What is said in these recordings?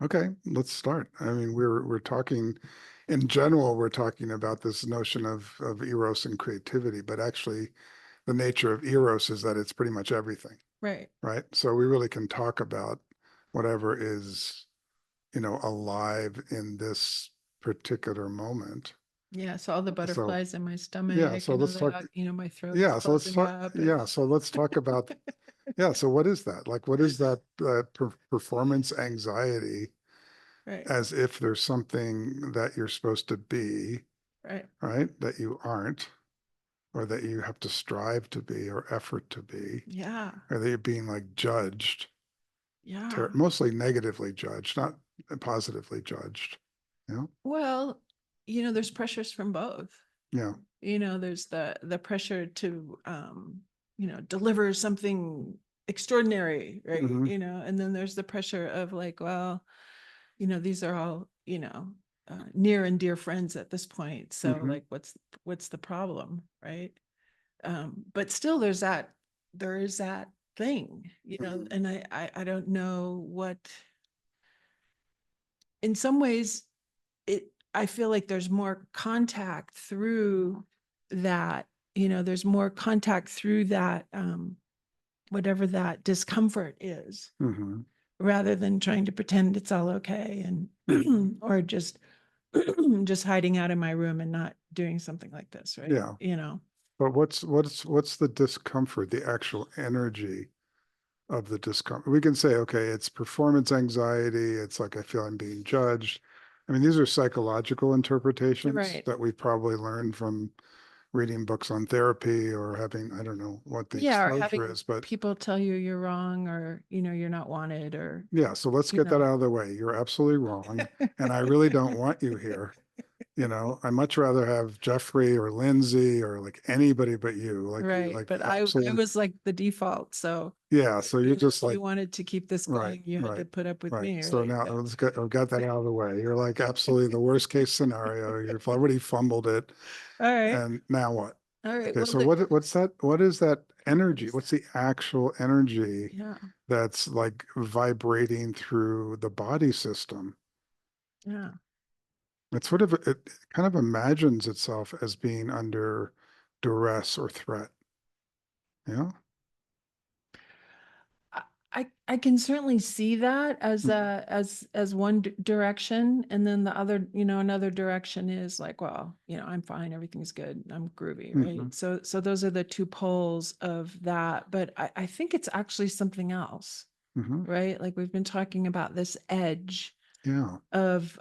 Okay, let's start. I mean, we're talking in general, we're talking about this notion of eros and creativity, but actually the nature of eros is that it's pretty much everything, Right. right? So we really can talk about whatever is, alive in this particular moment. Yeah. So all the So butterflies in my yeah, stomach so and all let's talk. that, my throat's Yeah, so let's closing talk. up and Yeah, so let's talk about. Yeah, so what is that? Like, what is that performance anxiety? right. As if there's something that you're supposed to be, Right. right? That you aren't, or that you have to strive to be or effort to be, Yeah. or that you're being like judged, Yeah. mostly negatively judged, not positively judged. You know? Well, there's pressures from both. Yeah. There's the pressure to deliver something extraordinary, right? Hmm. And then there's the pressure of like, well, these are all, near and dear friends at this point. So Hmm. like what's the problem, right? But still there is that thing, Hmm. and I don't know what, in some ways I feel like there's more contact through that, there's more contact through that, whatever that discomfort is, Hmm. rather than trying to pretend it's all okay and or just hiding out in my room and not doing something like this, right? Yeah. But what's the discomfort, the actual energy of the discomfort? We can say, okay, it's performance anxiety. It's like I feel I'm being judged. I mean, these are psychological interpretations Right. that we probably learned from reading books on therapy or having, I don't know what the Yeah, or exposure having is, but people tell you you're wrong, or you're not wanted, or yeah, so let's you get that know out of the way. You're absolutely wrong. And I really don't want you here. I much rather have Jeffrey or Lindsay or like anybody but you. Like you're right. like But the I absolute, was like the default, so yeah. So you're if just you like, wanted to keep this right, going, you had to right, put up with right. me, So right? now let's get, I've got that out of the way. You're like absolutely the worst case scenario. You've already fumbled it. All right. And now what? All right. Okay, Well, so what's that? What is that what energy? is What's that? the actual energy Yeah. that's like vibrating through the body system? Yeah. It sort of it kind of imagines itself as being under duress or threat. Yeah. I can certainly see that as Mhm. as one direction, and then the other, another direction is like, well, I'm fine, everything's good, I'm groovy, Mhm. right? So those are the two poles of that, but I think it's actually something else, Mhm. right? Like we've been talking about this edge Yeah. of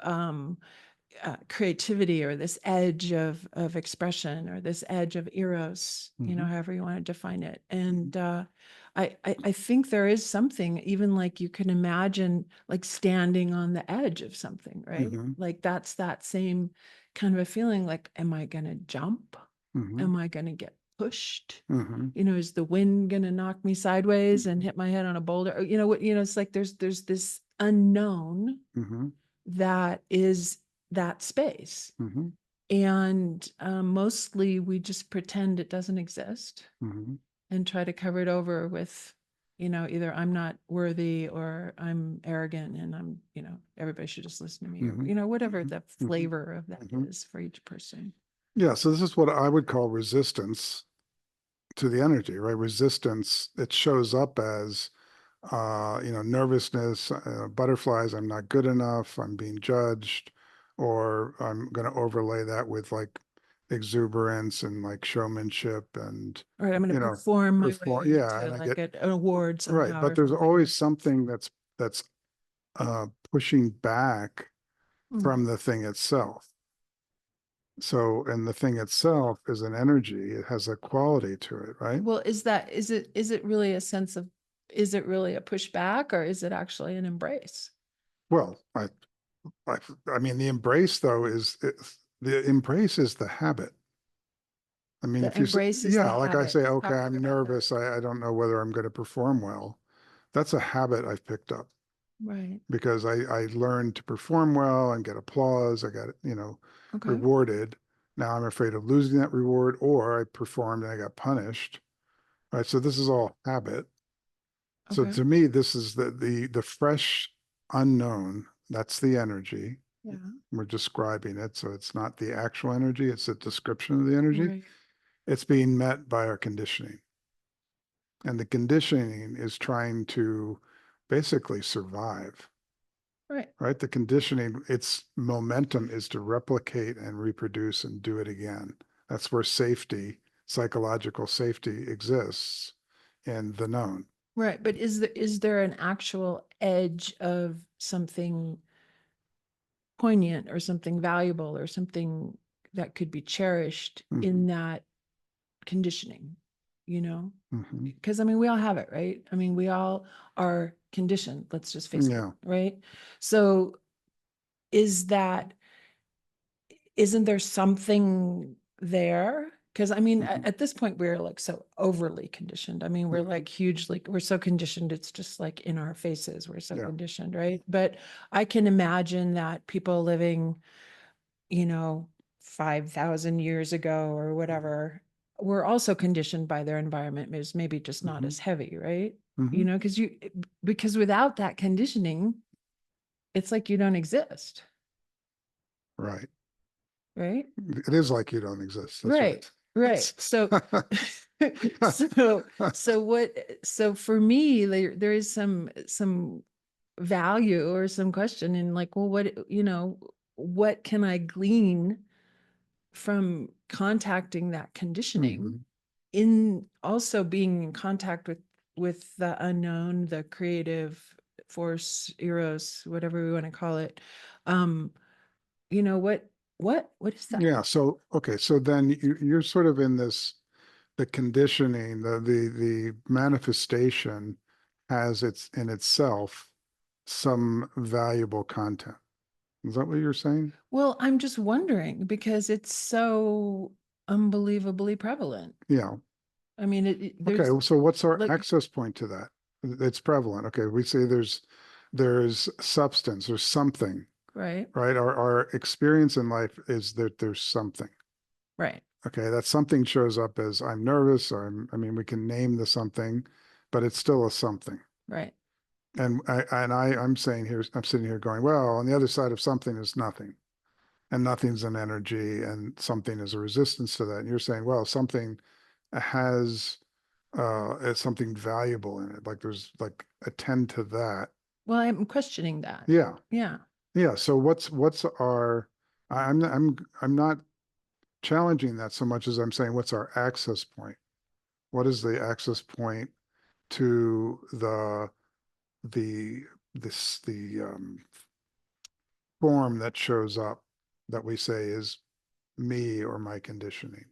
creativity, or this edge of expression, or this edge of eros, Mhm. however you want to define it. Mhm. And I think there is something, even like you can imagine like standing on the edge of something, right? Mhm. Like that's that same kind of a feeling, like, am I going to jump? Mhm. Am I going to get pushed? Mhm. Is the wind going to knock me sideways and hit my head on a boulder? Or, what, it's like there's this unknown Mhm. that is that space. Mhm. And mostly we just pretend it doesn't exist Mhm. and try to cover it over with, either I'm not worthy, or I'm arrogant and everybody should just listen to me, or, Mhm. whatever Mhm. the Mhm. flavor of that Mhm. is for each person. Yeah, so this is what I would call resistance to the energy, right? Resistance, it shows up as nervousness, butterflies, I'm not good enough, I'm being judged, or I'm going to overlay that with like exuberance and like showmanship and, All right, I'm going you to know, perform my perform. way Yeah. to And I like get, an award right. somehow But or there's something. always something that's pushing back Mhm. from the thing itself. So, and the thing itself is an energy. It has a quality to it, right? Well, is it really a sense of, is it really a pushback, or is it actually an embrace? Well, I, I mean, the embrace though the embrace is the habit. I mean, The if you say, embrace is the yeah, like I habit. say, Let's okay, talk I'm about that. nervous. I don't know whether I'm going to perform well. That's a habit I've picked up Right. because I learned to perform well and get applause. I got, Okay. rewarded. Now I'm afraid of losing that reward, or I performed and I got punished. Right. So this is all habit. So Okay. to me, this is the fresh unknown, That's the energy. Yeah. We're describing it. So it's not the actual energy, it's a description of the energy. Right. It's being met by our conditioning. And the conditioning is trying to basically survive, Right. right? The conditioning, its momentum is to replicate and reproduce and do it again. That's where safety, psychological safety exists in the known. Right. But is there an actual edge of something poignant or something valuable or something that could be cherished in that conditioning, you know? Mm-hmm. Because I mean, we all have it, right? I mean, we all are conditioned, let's just face Yeah. it, right? So is that, isn't there something there? Because I mean, Mhm. at this point, we're like so overly conditioned. I mean, we're like hugely, we're so conditioned, it's just like in our faces. We're so Yeah. conditioned, right? But I can imagine that people living, you know, 5,000 years ago or whatever, were also conditioned by their environment. It was maybe just not Mhm. as heavy, right? Mhm. You know, because without that conditioning, it's like you don't exist, Right. right? It is like you don't exist. That's Right, right. right. So, so for me, there is some value or some question in like, well, what, you know, what can I glean from contacting that conditioning Mhm. in also being in contact with the unknown, the creative force, eros, whatever we want to call it. Um, you know, what is that? Yeah. So, okay. So then you're sort of in this, the conditioning, the manifestation has its in itself some valuable content. Is that what you're saying? Well, I'm just wondering because it's so unbelievably prevalent. Yeah. I mean, Okay. there's So what's our like, access point to that? It's prevalent. Okay. We say there's substance, there's something, right, right? Our experience in life is that there's something. right, Okay, that something shows up as I'm nervous, or I mean, we can name the something, but it's still a something. right, I'm saying here, I'm sitting here going, well, on the other side of something is nothing, and nothing's an energy, and something is a resistance to that. And you're saying, well, something has something valuable in it, like there's like attend to that. well, I'm questioning that. Yeah, Yeah. yeah. So what's our? I'm not challenging that so much as I'm saying, what's our access point? What is the access point to the the form that shows up that we say is me or my conditioning,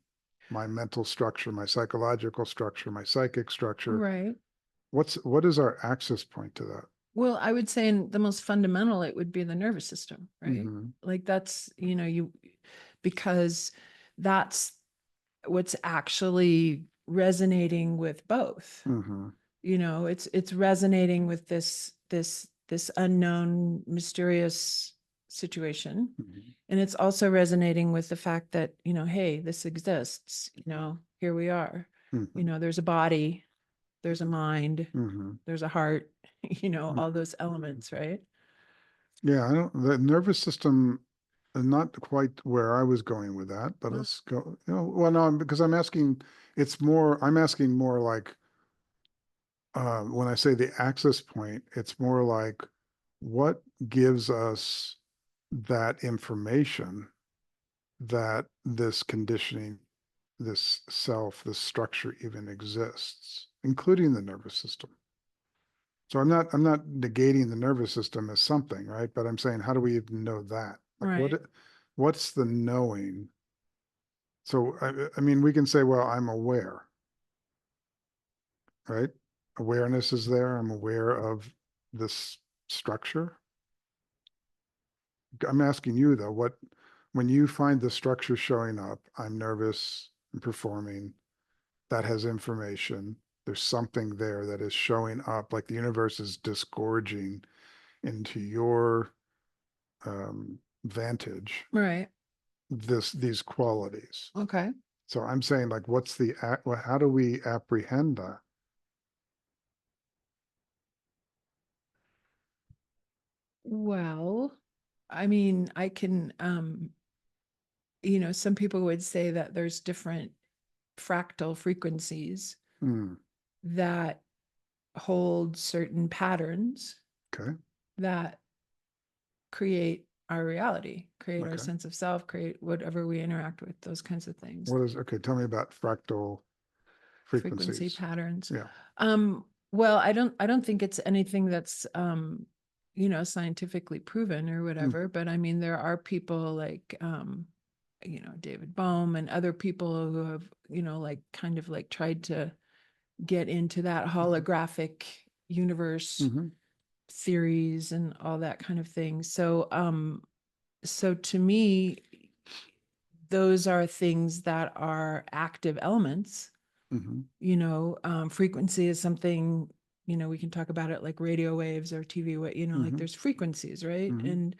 my mental structure, my psychological structure, my psychic structure? Right. What is our access point to that? Well, I would say in the most fundamental, it would be the nervous system, right? Mm-hmm. Like that's, you know, because that's what's actually resonating with both. Mm-hmm. You know, it's resonating with this unknown, mysterious situation. Mm-hmm. And it's also resonating with the fact that, you know, hey, this exists, you know, here we are. You Mm-hmm. know, there's a body, there's a mind, Mm-hmm. there's a heart, you know, Mm-hmm. all those elements, right? Yeah, I don't, the nervous system is not quite where I was going with that, but Well, let's go, well, no, because I'm asking more like, when I say the access point, it's more like what gives us that information that this conditioning, this self, this structure even exists, including the nervous system. So I'm not negating the nervous system as something, right? But I'm saying, how do we even know that? Like right. what's the knowing? So I mean, we can say, well, I'm aware, right? Awareness is there. I'm aware of this structure. I'm asking you though, when you find the structure showing up, I'm nervous and performing, that has information. There's something there that is showing up, like the universe is disgorging into your vantage Right. these qualities. Okay. So I'm saying, like, how do we apprehend that? Well, I mean, I can, some people would say that there's different fractal frequencies Hmm, that hold certain patterns okay, that create our reality, create our okay. sense of self, create whatever we interact with, those kinds of things, Okay, tell me about fractal frequency frequencies. patterns. Yeah. Well, I don't think it's anything that's, scientifically proven or Mm, whatever, but I mean, there are people like, David Bohm and other people who have, like kind of like tried to get into that holographic universe mhm, theories and all that kind of thing. So to me, those are things that are active elements. mhm, Frequency is something, we can talk about it like radio waves or TV, like mhm, there's frequencies, right? mhm, And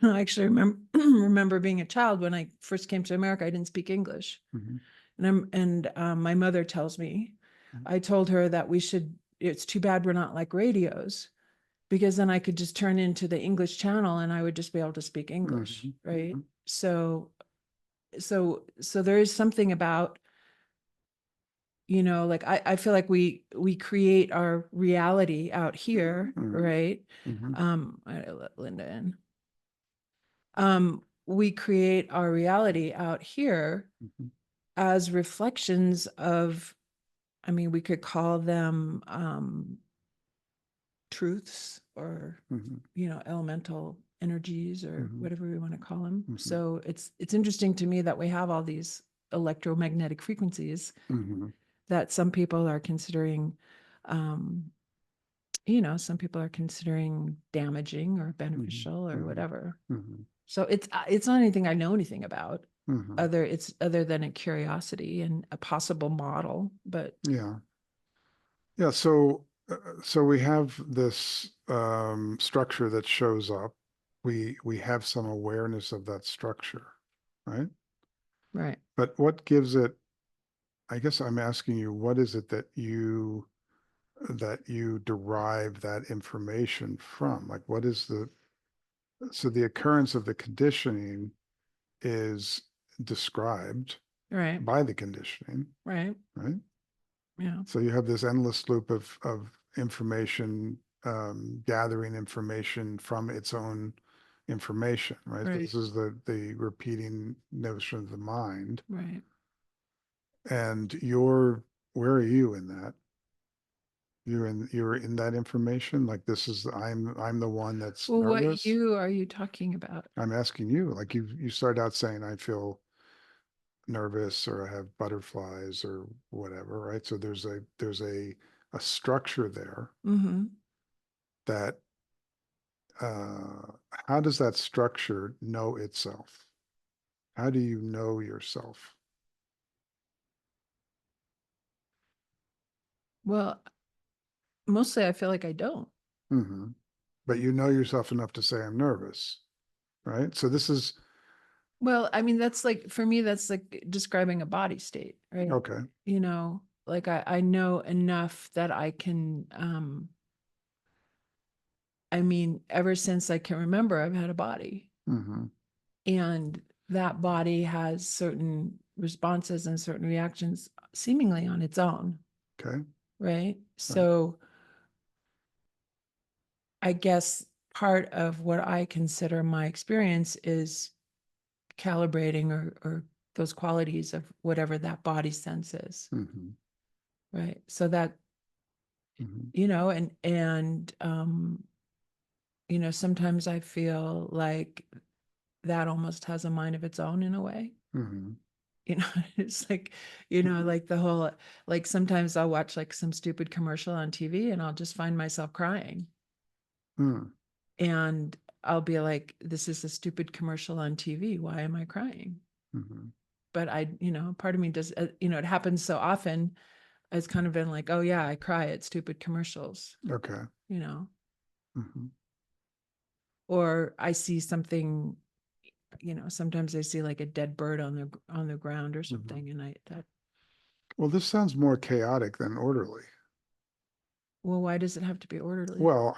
I actually remember remember being a child when I first came to America, I didn't speak English. mhm, And my mother tells me, I told her that it's too bad we're not like radios, because then I could just turn into the English channel and I would just be able to speak English, mhm, right? mhm, So there is something about, like I feel like we create our reality out here, mhm, right? mhm, I let Linda in. We create our reality out here mhm, as reflections of, I mean, we could call them truths, or mhm, elemental energies, or mhm, whatever we want to call them. mhm, So it's interesting to me that we have all these electromagnetic frequencies mhm, that some people are considering, um, some people are considering damaging or mhm, beneficial or mhm, whatever. mhm, So it's not anything I know anything about, mhm. other than a curiosity and a possible model. But Yeah. Yeah. So we have this structure that shows up. We have some awareness of that structure, right? right, But what gives it, I guess I'm asking you, what is it that you derive that information from? Like, what is so the occurrence of the conditioning is described right, by the conditioning, right, right? yeah, So you have this endless loop of information, gathering information from its own information, right? So right, this is the repeating notion of the mind. right. And where are you in that? You're in that information. Like this is I'm the one that's Well, what nervous. you are you talking about? I'm asking you. Like you started out saying I feel nervous or I have butterflies or whatever, right? So there's a structure there Mm-hmm. that how does that structure know itself? How do you know yourself? Well, mostly I feel like I don't. Hmm. But you know yourself enough to say I'm nervous, right? So this is Well, I mean, that's like, for me, that's like describing a body state, right? okay. Like I know enough that I can, I mean, ever since I can remember, I've had a body, Hmm. and that body has certain responses and certain reactions seemingly on its own, Okay. right? Right. So I guess part of what I consider my experience is calibrating, or those qualities of whatever that body sense is, Hmm. right? So that, Hmm. sometimes I feel like that almost has a mind of its own in a way. Hmm. It's like, like the whole, like sometimes I'll watch like some stupid commercial on TV and I'll just find myself crying. Hmm. And I'll be like, this is a stupid commercial on TV. Why am I crying? Hmm. But part of me does, it happens so often. It's kind of been like, oh yeah, I cry at stupid commercials, Okay. you know, Hmm. or I see something, sometimes I see like a dead bird on the ground or Hmm. something. And that, Well, this sounds more chaotic than orderly. well, why does it have to be orderly? Well,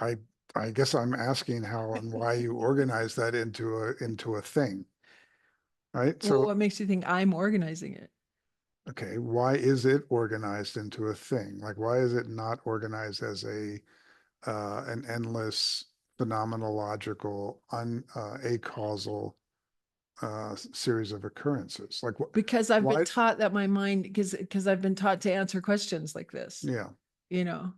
I guess I'm asking how and why you organize that into a thing, right? Well, So, what makes you think I'm organizing it? okay, why is it organized into a thing? Like, why is it not organized as an endless phenomenological, acausal series of occurrences? Like, what? Because I've been Why? taught that my mind, because I've been taught to answer questions like this, Yeah. you know,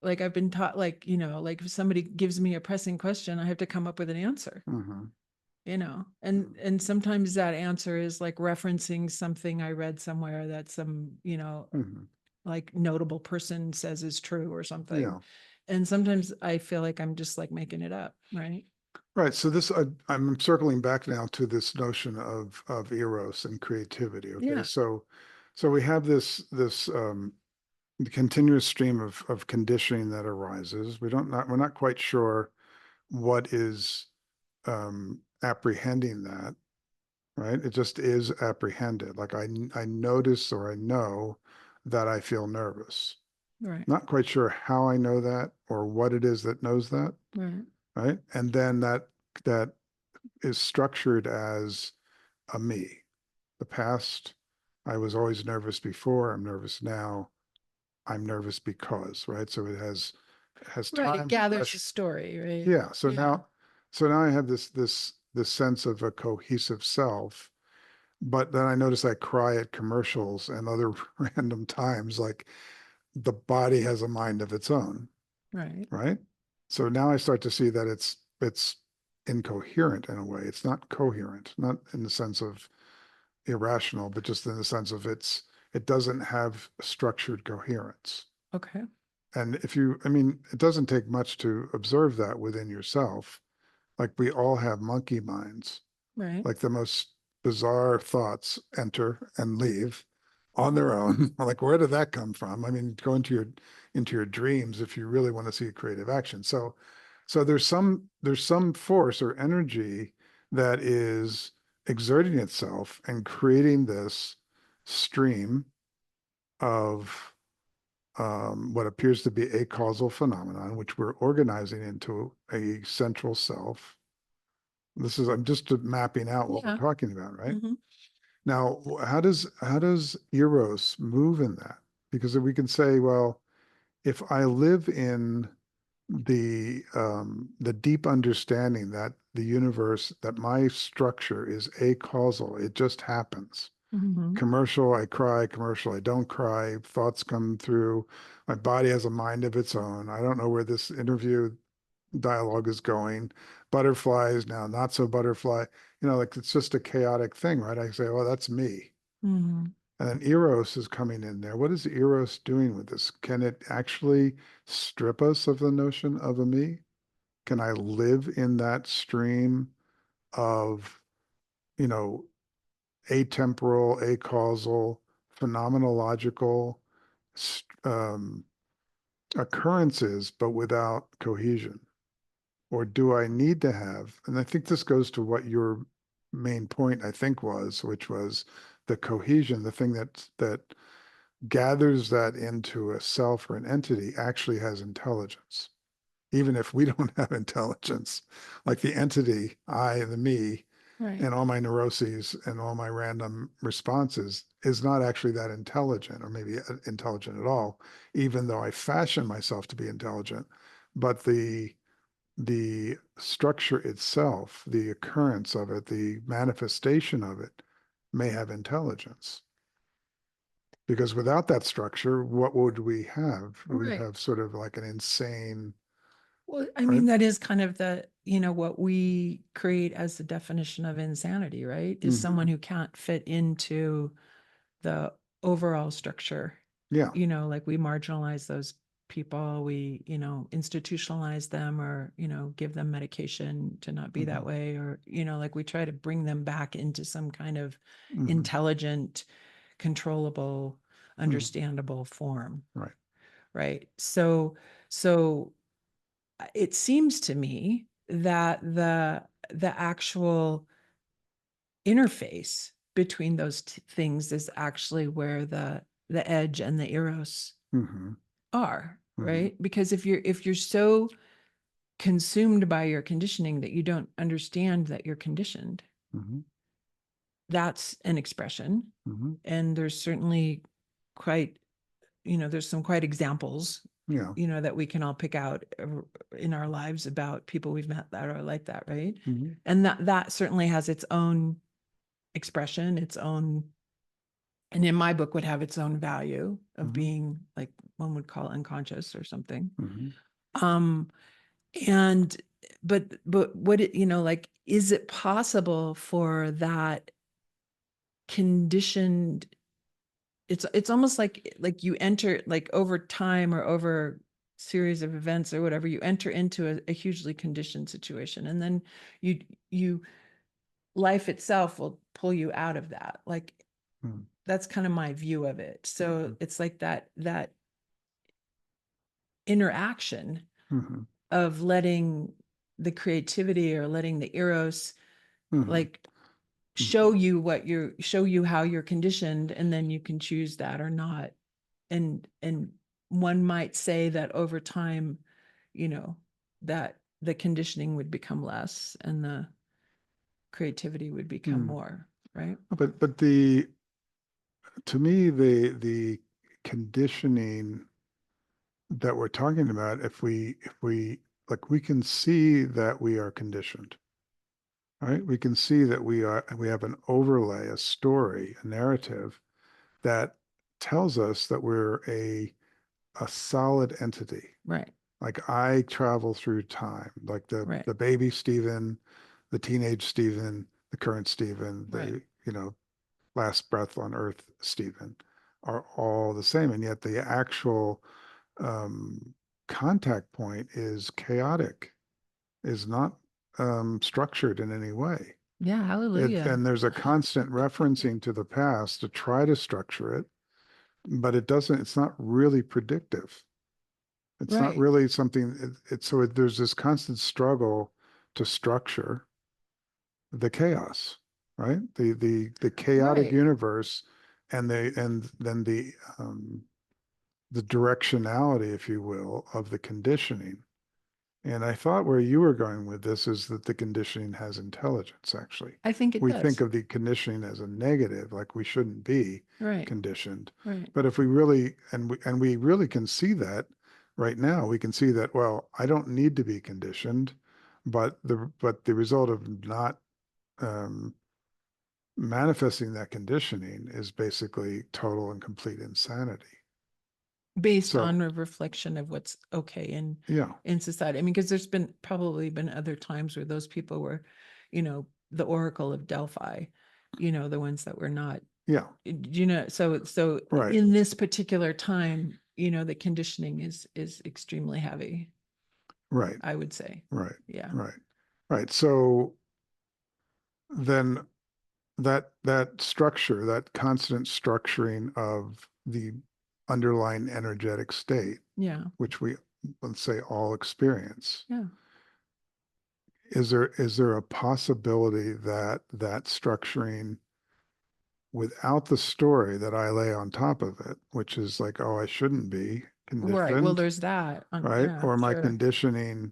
like I've been taught, like, like if somebody gives me a pressing question, I have to come up with an answer, Hmm. and sometimes that answer is like referencing something I read somewhere that some, Hmm. like notable person says is true or something. Yeah. And sometimes I feel like I'm just like making it up, right? Right. So this, I'm circling back now to this notion of eros and creativity. Okay. Yeah. So we have this continuous stream of conditioning that arises. We're not quite sure what is apprehending that, right? It just is apprehended. Like I notice or I know that I feel nervous. Right. Not quite sure how I know that or what it is that knows that, Right. right? And then that is structured as a me. The past, I was always nervous before, I'm nervous now, I'm nervous because, right? So it has Right. It time gathers a progression. story, right? Yeah. So Yeah. now I have this sense of a cohesive self, but then I notice I cry at commercials and other random times, like the body has a mind of its own, Right. right? So now I start to see that it's incoherent in a way. It's not coherent, not in the sense of irrational, but just in the sense of it doesn't have structured coherence. Okay. And I mean, it doesn't take much to observe that within yourself. Like we all have monkey minds. Right. Like the most bizarre thoughts enter and leave on their own. Like, where did that come from? I mean, go into your dreams if you really want to see creative action. So there's some force or energy that is exerting itself and creating this stream of what appears to be a causal phenomenon, which we're organizing into a central self. I'm just mapping out what we're Yeah. talking about, right? Hmm. Now, how does eros move in that? Because we can say, well, if I live in the deep understanding that the universe, that my structure is acausal, it just happens. Hmm. Commercial, I cry, commercial, I don't cry, thoughts come through, my body has a mind of its own. I don't know where this interview dialogue is going. Butterflies now, not so butterfly. Like it's just a chaotic thing, right? I say, oh, that's me. Hmm. And then Eros is coming in there. What is Eros doing with this? Can it actually strip us of the notion of a me? Can I live in that stream of, you know, atemporal, acausal, phenomenological um, occurrences, but without cohesion? Or do I need to have, and I think this goes to what your main point, I think, was, which was the cohesion, the thing that gathers that into a self or an entity actually has intelligence. Even if we don't have intelligence, like the entity, I, the me, Right. and all my neuroses and all my random responses is not actually that intelligent or maybe intelligent at all, even though I fashion myself to be intelligent. But the structure itself, the occurrence of it, the manifestation of it may have intelligence. Because without that structure, what would we have? We'd Right. have sort of like an insane, Well, I right? mean, that is kind of what we create as the definition of insanity, right? Is someone Mhm. who can't fit into the overall structure. Yeah. Like we marginalize those people, we, institutionalize them, or, give them medication to not be that Mhm. way, or, like we try to bring them back into some kind of Mhm. intelligent, controllable, Mhm. understandable form. Right. Right. So it seems to me that the actual interface between those things is actually where the edge and the eros Mhm. are, Mhm. right? Because if you're so consumed by your conditioning that you don't understand that you're conditioned. Mhm. That's an expression. Mhm. And there's certainly quite, there's some quite examples, Yeah. that we can all pick out in our lives about people we've met that are like that, right? Mhm. And that certainly has its own expression, its own, and in my book would have its own value of Mhm. being like one would call unconscious or something. Mhm. Um, and but what it, like, is it possible for that conditioned, it's almost like you enter, like over time or over series of events or whatever, you enter into a hugely conditioned situation, and then you life itself will pull you out of that. Like, Mhm. that's kind of my view of it. So Mhm. it's like that interaction Mhm. of letting the creativity or letting the eros Mhm. like show you how you're conditioned, and then you can choose that or not. And one might say that over time, you know, that the conditioning would become less and the creativity would become Mhm. more, right? But to me, the conditioning that we're talking about, if we like, we can see that we are conditioned, right? We can see that we have an overlay, a story, a narrative that tells us that we're a solid entity. Right, Like, I travel through time, like right, the baby Stephen, the teenage Stephen, the current Stephen, right. the last breath on earth Stephen are all the same, and yet the actual um, contact point is chaotic, is not structured in any way. Yeah, hallelujah. And there's a constant referencing to the past to try to structure it, but it's not really predictive. It's not Right, really something, there's this constant struggle to structure the chaos, right? The chaotic right. universe, and then the directionality, if you will, of the conditioning. And I thought where you were going with this is that the conditioning has intelligence, actually. I think it We think does. of the conditioning as a negative, like we shouldn't be Right, conditioned. right, But if we really, and we really can see that right now, we can see that, well, I don't need to be conditioned, but the result of not um, manifesting that conditioning is basically total and complete insanity. based So, on a reflection of what's okay yeah, in society. I mean, because there's probably been other times where those people were, the Oracle of Delphi, the ones that were not, yeah, so right, in this particular time, the conditioning is extremely heavy, right, I would say. right, Yeah. right, right. So then that structure, that constant structuring of the underlying energetic state, Yeah. which we, let's say, all experience, Yeah. is there a possibility that that structuring, without the story that I lay on top of it, which is like, oh, I shouldn't be Right. Well, conditioned, there's that. right? Yeah, Or my sure. conditioning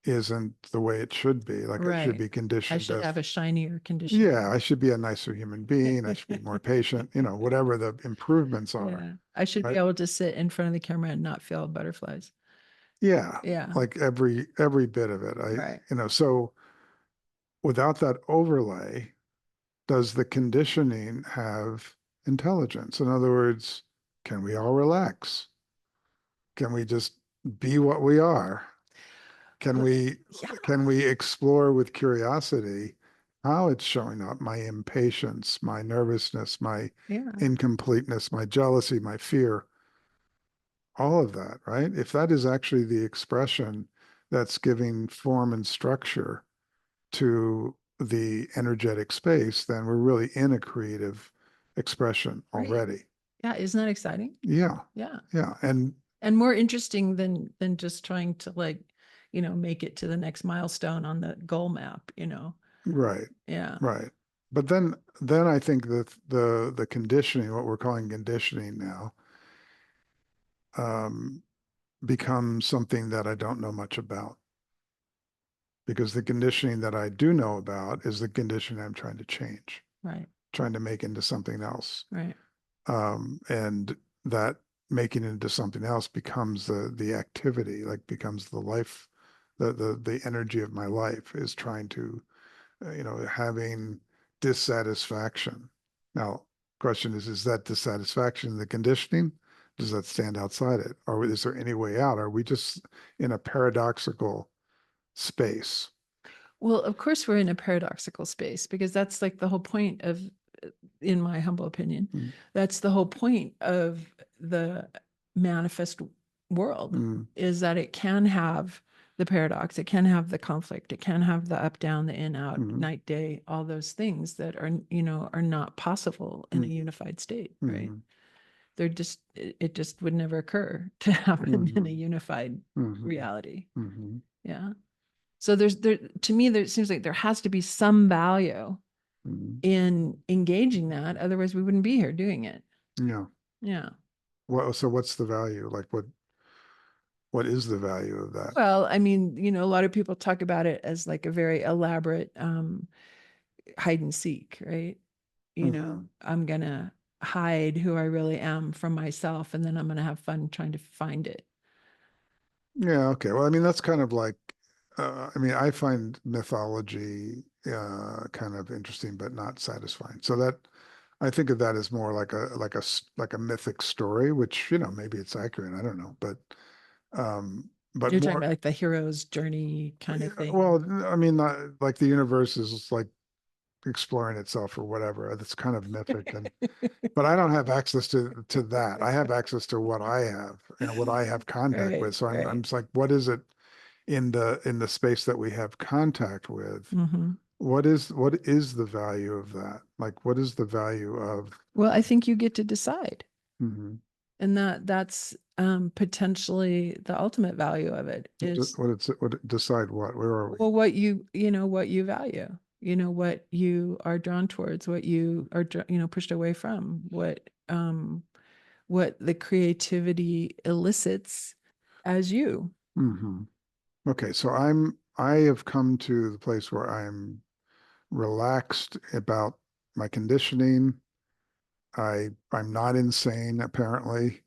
isn't the way it should be. Like, I should Right. be I conditioned should to, have a shinier yeah, conditioning. I should be a nicer human being. I should be more patient, whatever the improvements are, Yeah. I should be right? able to sit in front of the camera and not feel butterflies. Yeah, Yeah. like every bit of it. Right. So without that overlay, does the conditioning have intelligence? In other words, can we all relax? Can we just be what we are? Can Well, we yeah. can we explore with curiosity how it's showing up, my impatience, my nervousness, my Yeah. incompleteness, my jealousy, my fear, all of that, right? If that is actually the expression that's giving form and structure to the energetic space, then we're really in a creative expression Right. already. Yeah. Isn't that exciting? Yeah, Yeah. yeah, and And more interesting than just trying to, like, make it to the next milestone on the goal map. right, Yeah. right. But then I think that the conditioning, what we're calling conditioning now, um, becomes something that I don't know much about. because the conditioning that I do know about is the conditioning I'm trying to change, Right. trying to make into something else. Right. And that making it into something else becomes the activity, like becomes the life, the energy of my life is trying to, having dissatisfaction. Now, question is that dissatisfaction the conditioning? Does that stand outside it? Or is there any way out? Are we just in a paradoxical space? Well, of course, we're in a paradoxical space because that's like the whole point of, in my humble opinion, Mm, that's the whole point of the manifest world mm, is that it can have the paradox, it can have the conflict, it can have the up, down, the in, out, mm, night, day, all those things that are, are not possible in a mm, unified state, right? mm, They're just, it just would never occur to happen in a mm, unified mm, reality. mm, Yeah. So there to me, there seems like there has to be some value mm. in engaging that. Otherwise we wouldn't be here doing it. Yeah. Yeah. So what's the value? Like what is the value of that? Well, I mean, a lot of people talk about it as like a very elaborate hide and seek, right? Mhm. I'm gonna hide who I really am from myself, and then I'm gonna have fun trying to find it. Yeah, okay. Well, I mean, that's kind of like, I mean, I find mythology kind of interesting, but not satisfying. So that I think of that as more like like a mythic story, which, maybe it's accurate. I don't know, but You're talking more, about like the hero's journey kind of thing. well, I mean, not, like the universe is like exploring itself or whatever. That's kind of mythic, but I don't have access to that. I have access to what I have and what I have contact Right, with. So I'm right. just like, what is it in the space that we have contact with? Hmm. What is the value of that? Like, what is the value of? Well, I think you get to decide, Mhm. and that's potentially the ultimate value of it is, Decide what? Where are we? well, what you value, what you are drawn towards, what you are, pushed away from, what the creativity elicits as you. Hmm. Okay, so I have come to the place where I'm relaxed about my conditioning. I'm not insane apparently,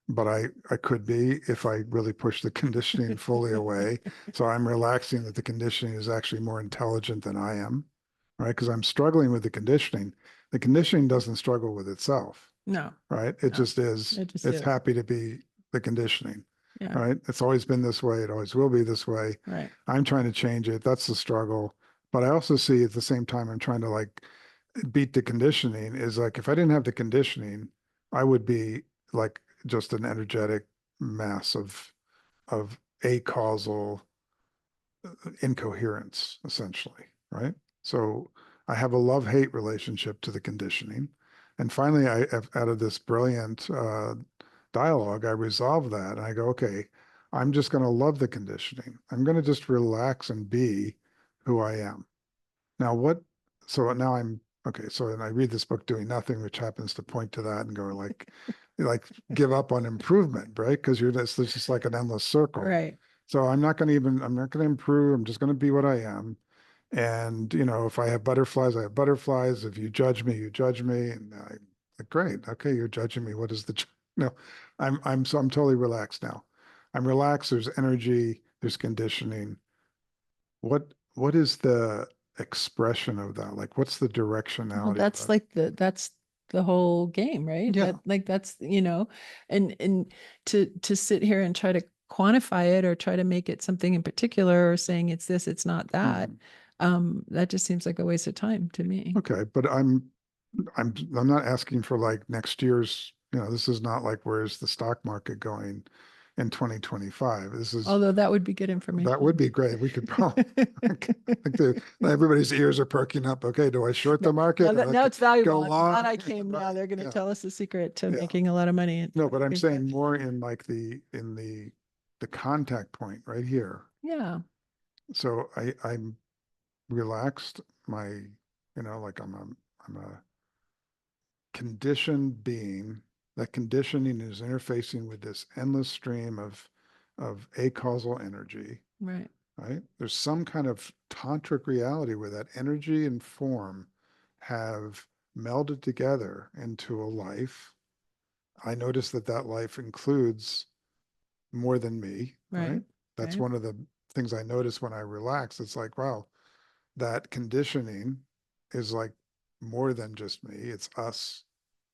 but I could be if I really push the conditioning fully away. So I'm relaxing that the conditioning is actually more intelligent than I am, right? Because I'm struggling with the conditioning. The conditioning doesn't struggle with itself, No, right? It no, just is. it just It's is. happy to be the conditioning, Yeah, right? It's always been this way. It always will be this way. right. I'm trying to change it. That's the struggle. But I also see at the same time I'm trying to like beat the conditioning is like if I didn't have the conditioning, I would be like just an energetic mass of acausal incoherence, essentially, right? So I have a love-hate relationship to the conditioning. And finally, out of this brilliant dialogue, I resolve that. And I go, okay, I'm just going to love the conditioning. I'm going to just relax and be who I am. Now, so now I'm, okay, so and I read this book Doing Nothing, which happens to point to that and go like give up on improvement, right? Because this just like an endless circle. Right. So I'm not going to improve. I'm just going to be what I am. And, if I have butterflies, I have butterflies. If you judge me, you judge me. And I like, great. Okay. You're judging me. What is no, I'm totally relaxed now. I'm relaxed. There's energy, there's conditioning. What is the expression of that? Like, what's the Well, directionality of that's that? like that's the whole game, right? Yeah. That like that's, and to sit here and try to quantify it or try to make it something in particular or saying it's this, it's not that. Mhm. That just seems like a waste of time to me. Okay. But I'm not asking for like next year's, this is not like where's the stock market going in 2025. Although that would be good That would information. be great. We could probably like everybody's ears are perking up. Okay, do I short the market or Now like it's valuable. go I'm long? glad I came now. Right. They're going to Yeah. tell us the secret to Yeah. making a lot of money. No, but I'm saying Cash. more in like the contact point right here. Yeah. So I'm relaxed. Like I'm a conditioned being. That conditioning is interfacing with this endless stream of acausal energy. Right. right? There's some kind of tantric reality where that energy and form have melded together into a life. I notice that that life includes more than me, Right. right? That's Right. one of the things I notice when I relax. It's like, wow, that conditioning is like more than just me. It's us.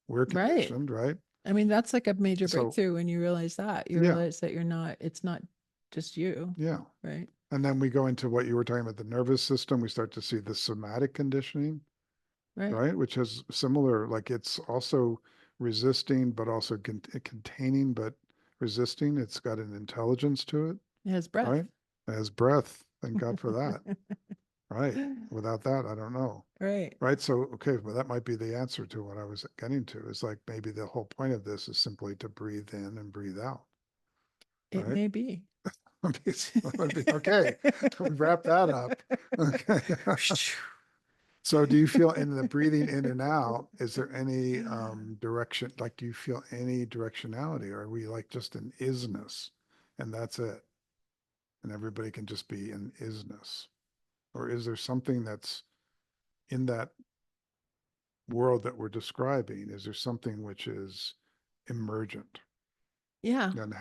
We're Right. conditioned, right? I mean, that's like a major So breakthrough when you realize that. You yeah, realize that it's not just you, yeah. right? And then we go into what you were talking about, the nervous system. We start to see the somatic conditioning, Right. right? Which is similar, like it's also resisting, but also containing, but resisting. It's got an intelligence to it, It has breath. right? It has breath. Thank God for that. Right. Without that, I don't know. Right. Right. So, okay, well, that might be the answer to what I was getting to is like maybe the whole point of this is simply to breathe in and breathe out. It Right. may be. Okay. We wrap that up. Okay. So do you feel in the breathing in and out, is there any direction, like do you feel any directionality? Or are we like just an isness and that's it? And everybody can just be an isness? Or is there something that's in that world that we're describing? Is there something which is emergent? Yeah. And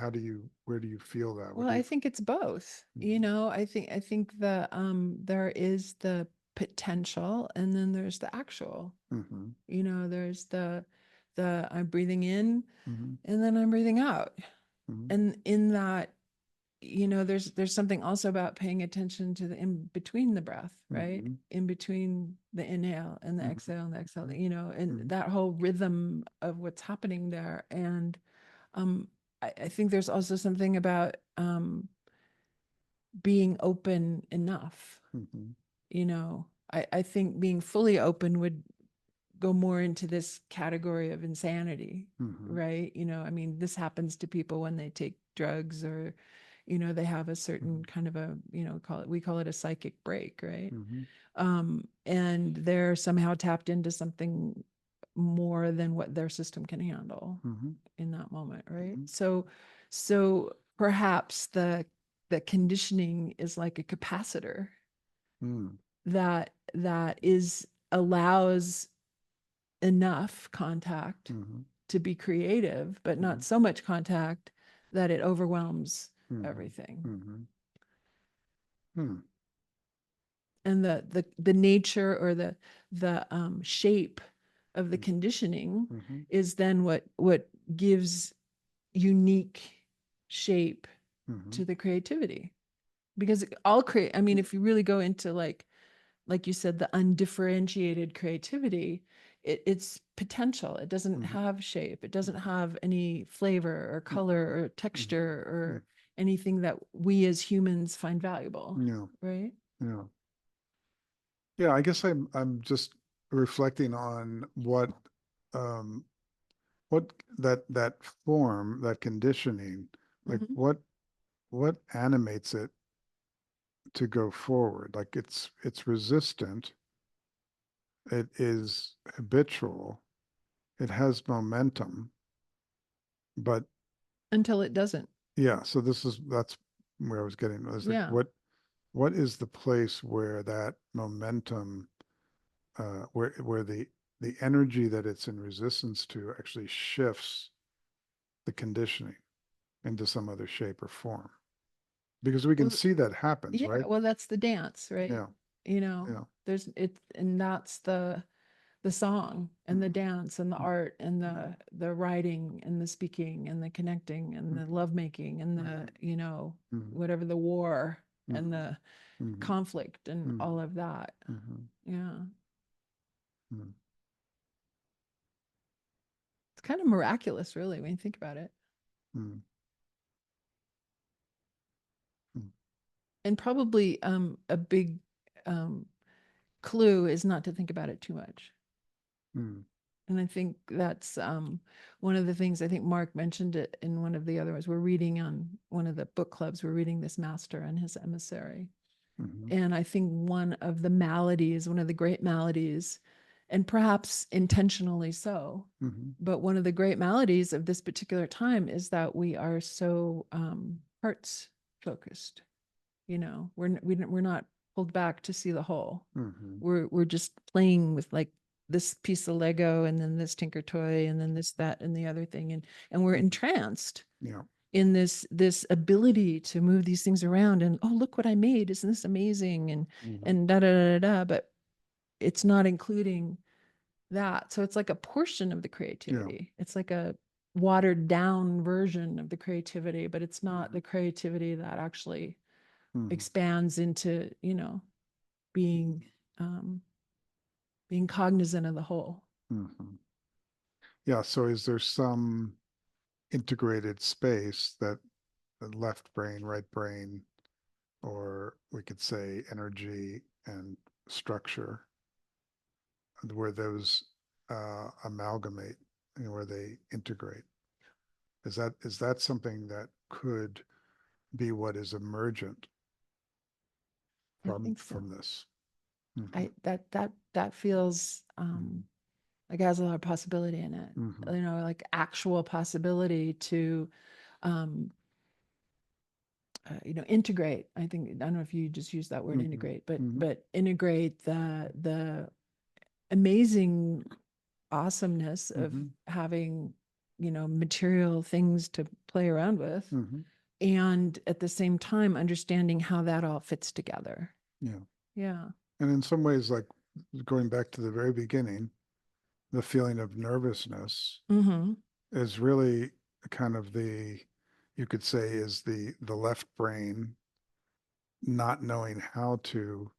where do you feel that? What Well, do I you? think it's both. Mhm. I think there is the potential and then there's the actual. Mhm. There's the I'm breathing in Mhm. and then I'm breathing out. Mhm. And in that, there's something also about paying attention to the in between the breath, right? Mhm. In between the inhale and the Mhm. exhale and the exhale, and Mhm. that whole rhythm of what's happening there. And um, I think there's also something about being open enough. Mhm. I think being fully open would go more into this category of insanity, Mhm. right? I mean, this happens to people when they take drugs or, they have a certain Mhm. kind of we call it a psychic break, right? Mhm. And they're somehow tapped into something more than what their system can handle Mhm. in that moment, right? Mhm. So perhaps the conditioning is like a capacitor Mhm. that is allows enough contact Mhm. to be creative, but not Mhm. so much contact that it overwhelms Mhm. everything. Mhm. Hmm. And the nature or the shape of the conditioning Mhm. is then what gives unique shape to Mhm. the creativity. Because all create, I mean, if you really go into like you said, the undifferentiated creativity, it's potential. It doesn't Mhm. have shape. It doesn't have any flavor or color or Mhm. texture Mhm. or anything that we as humans find valuable, Yeah. right? Yeah. Yeah. I guess I'm just reflecting on um what that form, that conditioning, like Mhm. what animates it to go forward. Like it's resistant, it is habitual, it has momentum, but Until it doesn't. yeah, so that's where I was getting. I was like, Yeah. what is the place where that momentum, where the energy that it's in resistance to actually shifts the conditioning into some other shape or form? Because we can Well, see that happens, yeah. right? Well, that's the dance, right? Yeah, You know, yeah. there's it, and that's the song and the Mhm. dance and the art and the writing and the speaking and the connecting and the Mhm. lovemaking and the Mhm. Mhm. whatever, the war and Mhm. the Mhm. conflict and Mhm. all of that. Mhm. Yeah, Mhm. it's kind of miraculous, really, when you think about it. Mhm. Mhm. And probably a big um, clue is not to think about it too much. Mhm. And I think that's one of the things. I think Mark mentioned it in one of the other ones. We're reading on one of the book clubs, we're reading this master and his emissary. Mhm. And I think one of the maladies, one of the great maladies, and perhaps intentionally so, Mhm. but one of the great maladies of this particular time is that we are so hearts focused. we're not pulled back to see the whole. Mhm. We're just playing with like this piece of Lego and then this Tinker toy and then this, that, and the other thing. And we're entranced Yeah. in this ability to move these things around and, oh, look what I made. Isn't this amazing? Mhm. And da, da, da, da, but it's not including that. So it's like a portion of the creativity. It's like a watered down version of the creativity, but it's not the creativity that actually Mhm. expands into, being being cognizant of the whole. Mhm. Yeah. So is there some integrated space that the left brain, right brain, or we could say energy and structure, where those amalgamate, where they integrate? Is that something that could be what is emergent I think so. from this? Mhm. That feels like it has a lot of possibility in it. Mhm. Like actual possibility to um integrate. I don't know if you just use that word Mhm. integrate, but Mhm. integrate the amazing awesomeness of Mhm. having, material things to play around with, Mhm. and at the same time understanding how that all fits together. Yeah. Yeah. And in some ways, like going back to the very beginning, the feeling of nervousness Mm-hmm. is really kind of you could say, is the left brain not knowing how to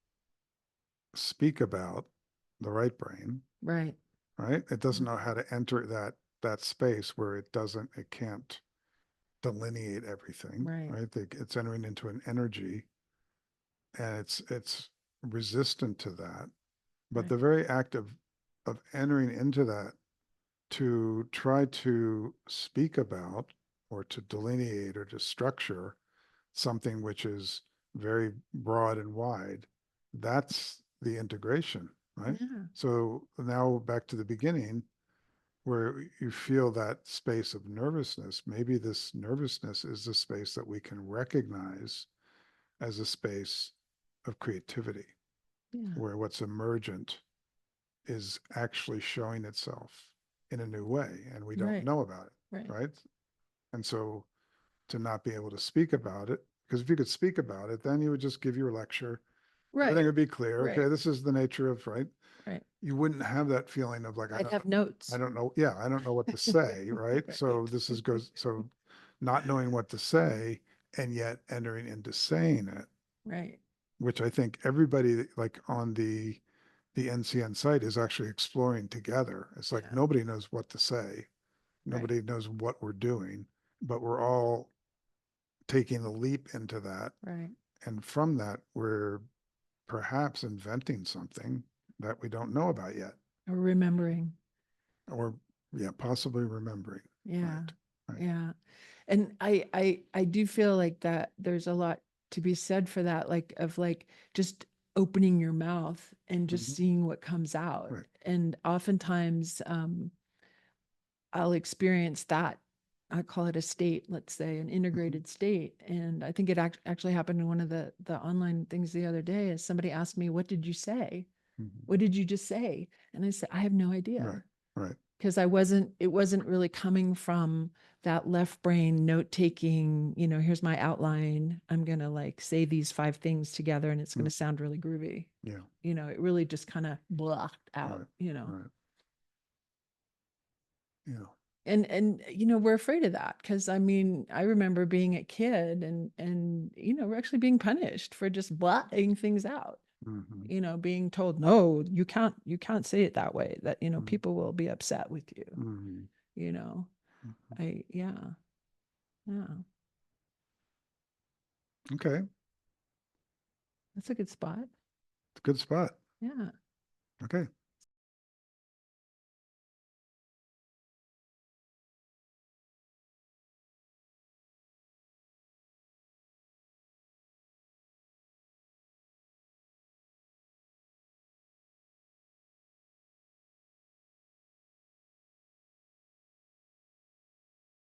speak about the right brain, Right. right? It doesn't know how to enter that space where it can't delineate everything, Right. right? It's entering into an energy, and it's resistant to that. But Right. the very act of entering into that to try to speak about or to delineate or to structure something which is very broad and wide, that's the integration, right? Yeah. So now back to the beginning, where you feel that space of nervousness, maybe this nervousness is the space that we can recognize as a space of creativity, Yeah. where what's emergent is actually showing itself in a new way, and we don't Right. know about it, Right. right? And so to not be able to speak about it, because if you could speak about it, then you would just give your lecture. Everything Right. would be clear. Okay, Right. this is the nature of, right? Right. You wouldn't have that feeling of like, I'd have I notes. don't know. Yeah, I don't know what to say, right? So Right. so not knowing what to say and yet entering into saying it, Right. which I think everybody like on the NCN site is actually exploring together. It's like Yeah. nobody knows what to say. Right. Nobody knows what we're doing, but we're all taking a leap into that. Right. And from that, we're perhaps inventing something that we don't know about yet, Or remembering. or yeah, possibly remembering. Yeah. Right. Right. Yeah. And I do feel like that there's a lot to be said for that, like of like just opening your mouth and just Mhm. seeing what comes out. Right. And oftentimes I'll experience that. I call it a state, let's say, an Mhm. integrated state. And I think it actually happened in one of the online things the other day. Is somebody asked me, "What did you say? Mhm. What did you just say?" And I said, "I have no idea." Right. Right. Because it wasn't really coming from that left brain note taking, here's my outline. I'm going to like say these 5 things together and it's going Mm. to sound really groovy. Yeah. It really just kind of blocked out, Right. Right. Yeah. and we're afraid of that because I mean I remember being a kid and we're actually being punished for just blotting things out, Mhm. being told, no, you can't say it that way, that Mhm. people will be upset with you. Mhm. you know Mhm. yeah, Okay. that's a good spot. It's a good spot. Yeah. Okay.